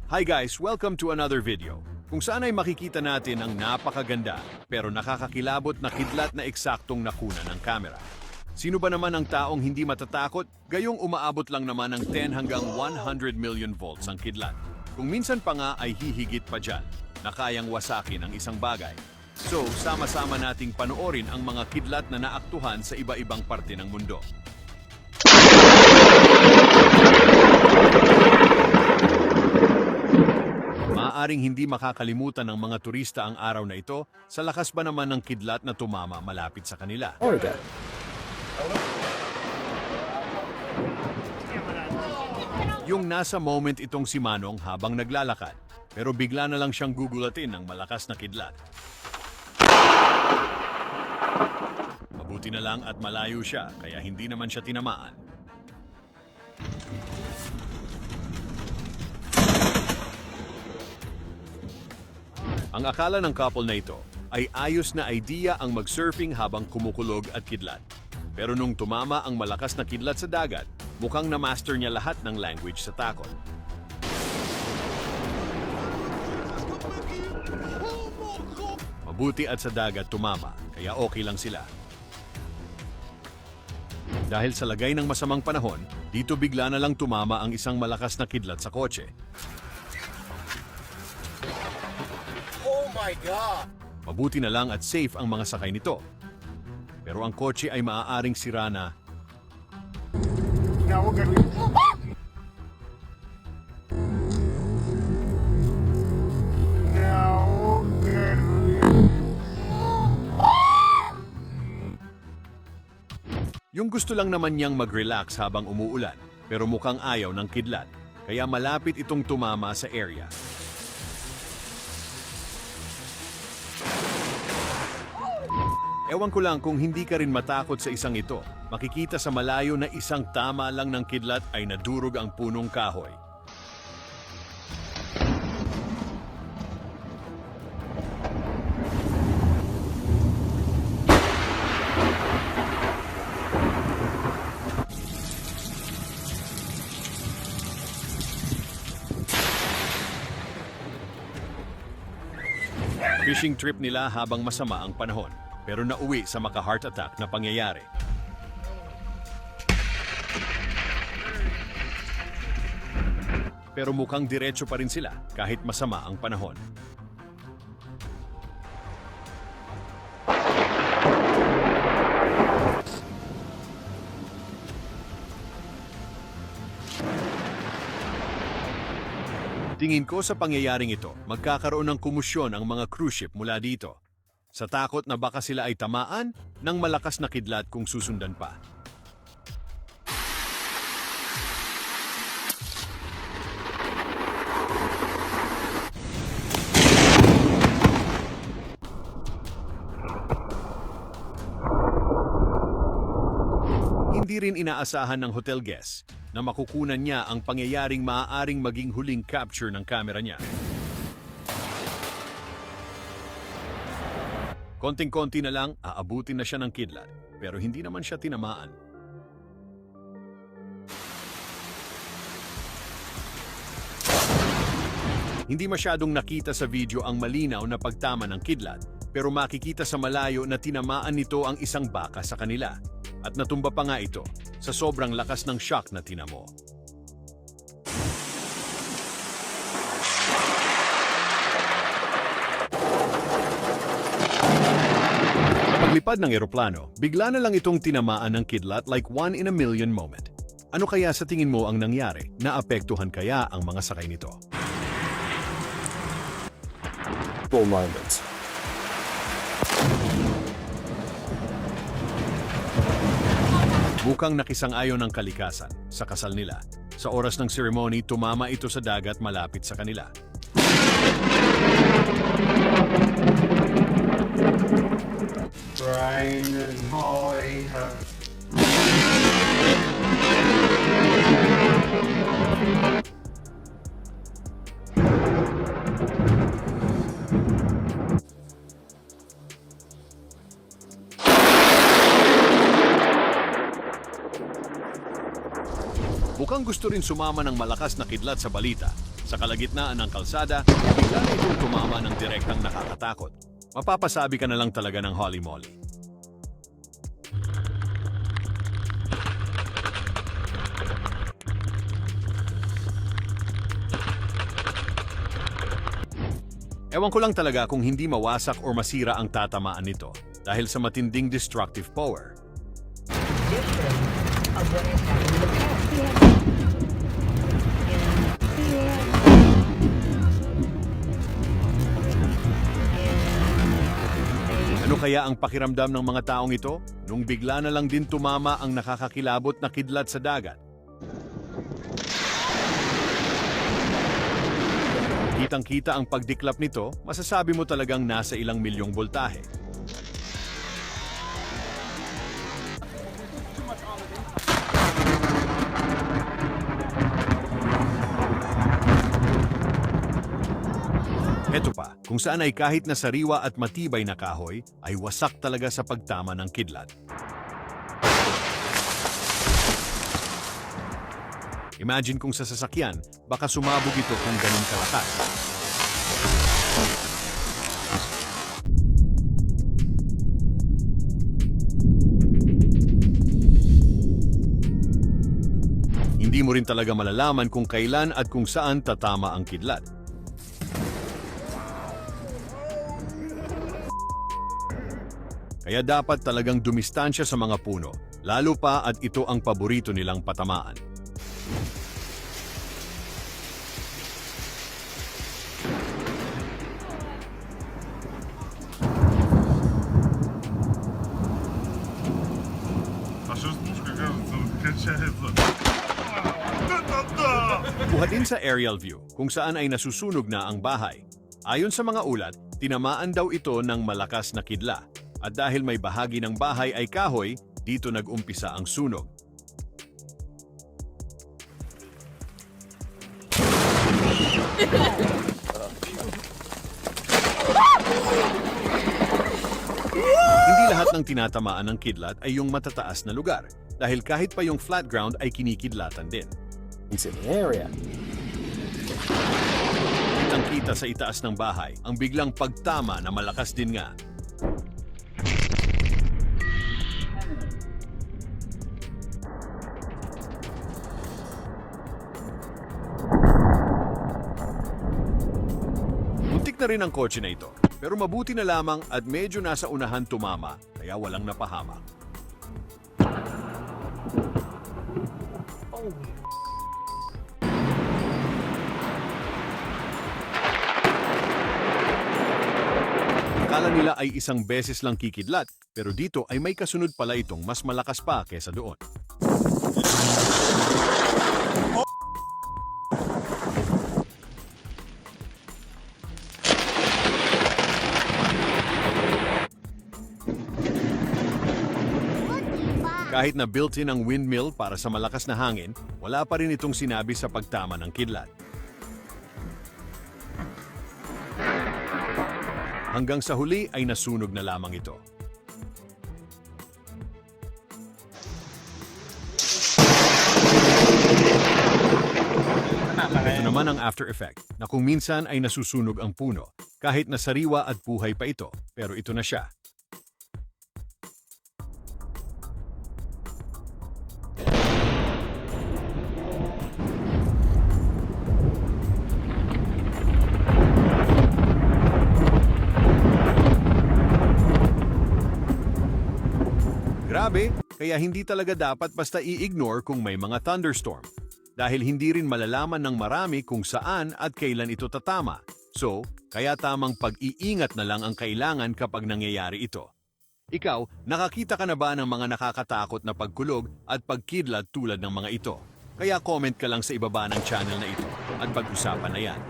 Hi guys, welcome to another video. Kung saan ay makikita natin ang napakaganda pero nakakakilabot na kidlat na eksaktong nakuna ng kamera. Sino ba naman ang taong hindi matatakot? Gayong umaabot lang naman ng 10 hanggang 100 million volts ang kidlat. Kung minsan pa nga ay hihigit pa dyan na kayang wasakin ang isang bagay. So, sama-sama nating panoorin ang mga kidlat na naaktuhan sa iba-ibang parte ng mundo. Maaaring hindi makakalimutan ng mga turista ang araw na ito sa lakas ba naman ng kidlat na tumama malapit sa kanila. Oregon. Yung nasa moment itong si Manong habang naglalakad, pero bigla na lang siyang gugulatin ng malakas na kidlat. Mabuti na lang at malayo siya, kaya hindi naman siya tinamaan. Ang akala ng couple na ito ay ayos na idea ang mag-surfing habang kumukulog at kidlat. Pero nung tumama ang malakas na kidlat sa dagat, mukhang na-master niya lahat ng language sa takot. Mabuti at sa dagat tumama, kaya okay lang sila. Dahil sa lagay ng masamang panahon, dito bigla na lang tumama ang isang malakas na kidlat sa kotse. Oh my God! Mabuti na lang at safe ang mga sakay nito. Pero ang kotse ay maaaring sira na. Now we're gonna... Yung gusto lang naman niyang mag-relax habang umuulan, pero mukhang ayaw ng kidlat, kaya malapit itong tumama sa area. Ewan ko lang kung hindi ka rin matakot sa isang ito, makikita sa malayo na isang tama lang ng kidlat ay nadurog ang punong kahoy. Fishing trip nila habang masama ang panahon, pero nauwi sa maka-heart attack na pangyayari. Pero mukhang diretso pa rin sila kahit masama ang panahon. Tingin ko sa pangyayaring ito, magkakaroon ng kumusyon ang mga cruise ship mula dito. Sa takot na baka sila ay tamaan ng malakas na kidlat kung susundan pa. Hindi rin inaasahan ng hotel guest na makukunan niya ang pangyayaring maaaring maging huling capture ng kamera niya. Konting-konti na lang, aabutin na siya ng kidlat, pero hindi naman siya tinamaan. Hindi masyadong nakita sa video ang malinaw na pagtama ng kidlat, pero makikita sa malayo na tinamaan nito ang isang baka sa kanila. At natumba pa nga ito sa sobrang lakas ng shock na tinamo. Paglipad ng eroplano, bigla na lang itong tinamaan ng kidlat like one in a million moment. Ano kaya sa tingin mo ang nangyari? Naapektuhan kaya ang mga sakay nito? Full moments. Mukhang nakisang-ayon ng kalikasan sa kasal nila. Sa oras ng seremony, tumama ito sa dagat malapit sa kanila. Brian and Holly have... Mukhang gusto rin sumama ng malakas na kidlat sa balita Sa kalagitnaan ng kalsada, bigla na itong tumama ng direktang nakakatakot. Mapapasabi ka na lang talaga ng holy moly. Ewan ko lang talaga kung hindi mawasak o masira ang tatamaan nito dahil sa matinding destructive power. Of what has happened in the past. Ano kaya ang pakiramdam ng mga taong ito nung bigla na lang din tumama ang nakakakilabot na kidlat sa dagat? Kitang-kita ang pagdiklap nito, masasabi mo talagang nasa ilang milyong boltahe. Heto pa, kung saan ay kahit na sariwa at matibay na kahoy, ay wasak talaga sa pagtama ng kidlat. Imagine kung sa sasakyan, baka sumabog ito kung ganun kalakas. Hindi mo rin talaga malalaman kung kailan at kung saan tatama ang kidlat. Kaya dapat talagang dumistansya sa mga puno, lalo pa at ito ang paborito nilang patamaan. Buhatin sa aerial view kung saan ay nasusunog na ang bahay. Ayon sa mga ulat, tinamaan daw ito ng malakas na kidla. At dahil may bahagi ng bahay ay kahoy, dito nag-umpisa ang sunog. Hindi lahat ng tinatamaan ng kidlat ay yung matataas na lugar, dahil kahit pa yung flat ground ay kinikidlatan din. It's in the area. Kitang-kita sa itaas ng bahay ang biglang pagtama na malakas din nga. Muntik na rin ang kotse na ito, pero mabuti na lamang at medyo nasa unahan tumama, kaya walang napahamak. Akala nila ay isang beses lang kikidlat, pero dito ay may kasunod pala itong mas malakas pa kesa doon. Kahit na built-in ang windmill para sa malakas na hangin, wala pa rin itong sinabi sa pagtama ng kidlat. Hanggang sa huli ay nasunog na lamang ito. Ito naman ang after effect, na kung minsan ay nasusunog ang puno, kahit na sariwa at buhay pa ito, pero ito na siya. Grabe, kaya hindi talaga dapat basta i-ignore kung may mga thunderstorm. Dahil hindi rin malalaman ng marami kung saan at kailan ito tatama. So, kaya tamang pag-iingat na lang ang kailangan kapag nangyayari ito. Ikaw, nakakita ka na ba ng mga nakakatakot na pagkulog at pagkidlat tulad ng mga ito? Kaya comment ka lang sa ibaba ng channel na ito at pag-usapan na yan.